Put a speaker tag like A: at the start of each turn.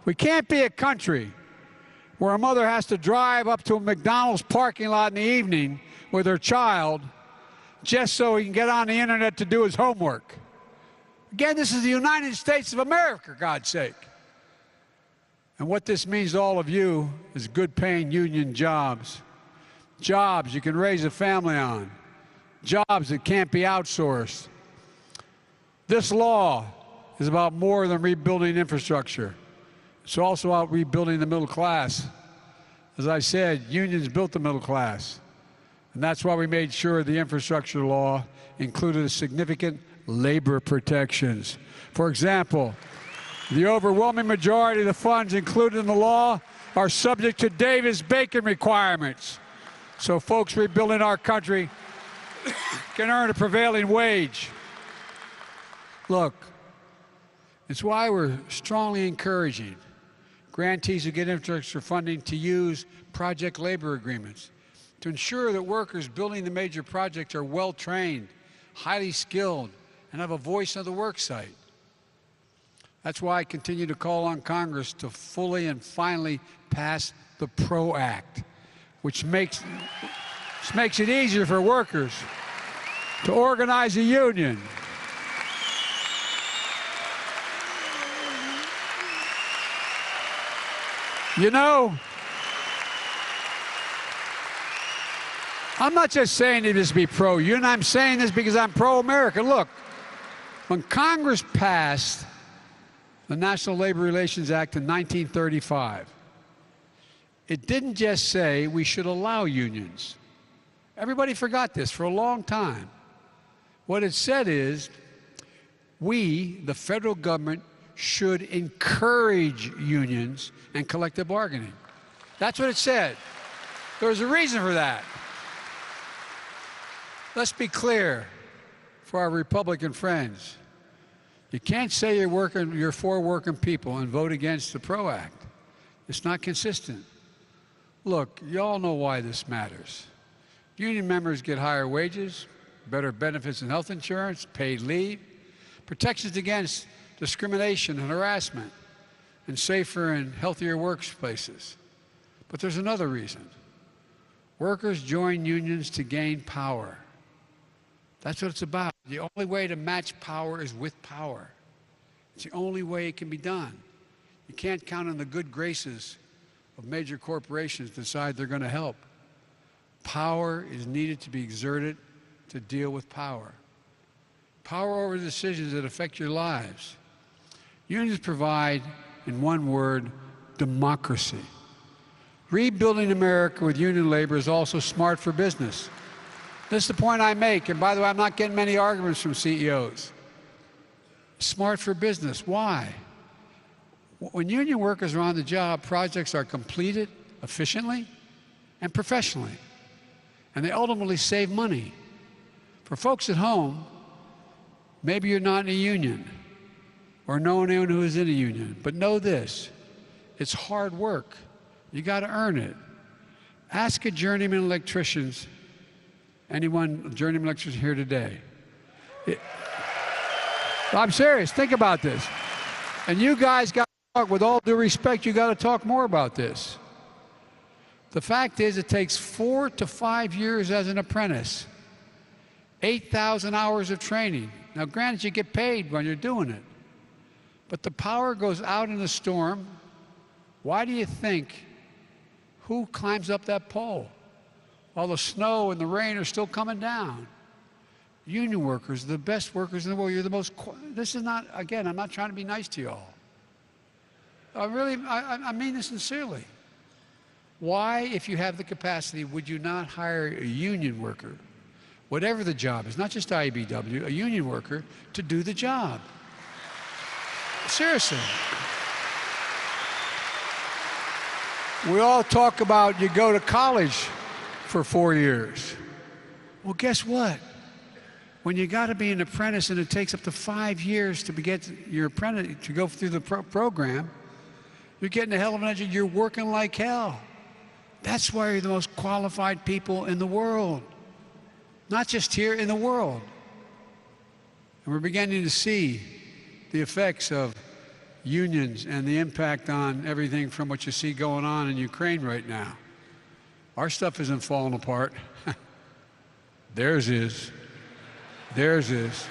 A: We can't be a country where a mother has to drive up to a McDonald's parking lot in the evening with her child just so he can get on the internet to do his homework. Again, this is the United States of America, God's sake. And what this means to all of you is good-paying union jobs. Jobs you can raise a family on. Jobs that can't be outsourced. This law is about more than rebuilding infrastructure. It's also about rebuilding the middle class. As I said, unions built the middle class. And that's why we made sure the infrastructure law included significant labor protections. For example, the overwhelming majority of the funds included in the law are subject to Davis-Bacon requirements. So folks rebuilding our country can earn a prevailing wage. Look, it's why we're strongly encouraging grantees who get infrastructure funding to use project labor agreements to ensure that workers building the major projects are well-trained, highly skilled, and have a voice on the work site. That's why I continue to call on Congress to fully and finally pass the PRO Act, which makes it easier for workers to organize a union. You know, I'm not just saying this to be pro-union. I'm saying this because I'm pro-American. Look, when Congress passed the National Labor Relations Act in 1935, it didn't just say we should allow unions. Everybody forgot this for a long time. What it said is we, the federal government, should encourage unions and collective bargaining. That's what it said. There's a reason for that. Let's be clear for our Republican friends. You can't say you're for working people and vote against the PRO Act. It's not consistent. Look, you all know why this matters. Union members get higher wages, better benefits and health insurance, paid leave, protections against discrimination and harassment, and safer and healthier workplaces. But there's another reason. Workers join unions to gain power. That's what it's about. The only way to match power is with power. It's the only way it can be done. You can't count on the good graces of major corporations to decide they're going to help. Power is needed to be exerted to deal with power. Power over decisions that affect your lives. Unions provide, in one word, democracy. Rebuilding America with union labor is also smart for business. This is the point I make, and by the way, I'm not getting many arguments from CEOs. Smart for business. Why? When union workers are on the job, projects are completed efficiently and professionally, and they ultimately save money. For folks at home, maybe you're not in a union or know anyone who is in a union, but know this, it's hard work. You got to earn it. Ask a journeyman electrician, anyone journeyman electrician here today. I'm serious, think about this. And you guys got to talk, with all due respect, you got to talk more about this. The fact is, it takes 4 to 5 years as an apprentice, 8,000 hours of training. Now, granted, you get paid when you're doing it, but the power goes out in the storm. Why do you think, who climbs up that pole while the snow and the rain are still coming down? Union workers, the best workers in the world. You're the most, this is not, again, I'm not trying to be nice to you all. I mean this sincerely. Why, if you have the capacity, would you not hire a union worker, whatever the job is, not just IBW, a union worker, to do the job? Seriously. We all talk about you go to college for 4 years. Well, guess what? When you got to be an apprentice and it takes up to 5 years to get your apprentice to go through the program, you're getting a hell of an education. You're working like hell. That's why you're the most qualified people in the world. Not just here, in the world. And we're beginning to see the effects of unions and the impact on everything from what you see going on in Ukraine right now. Our stuff isn't falling apart. Theirs is. Theirs is.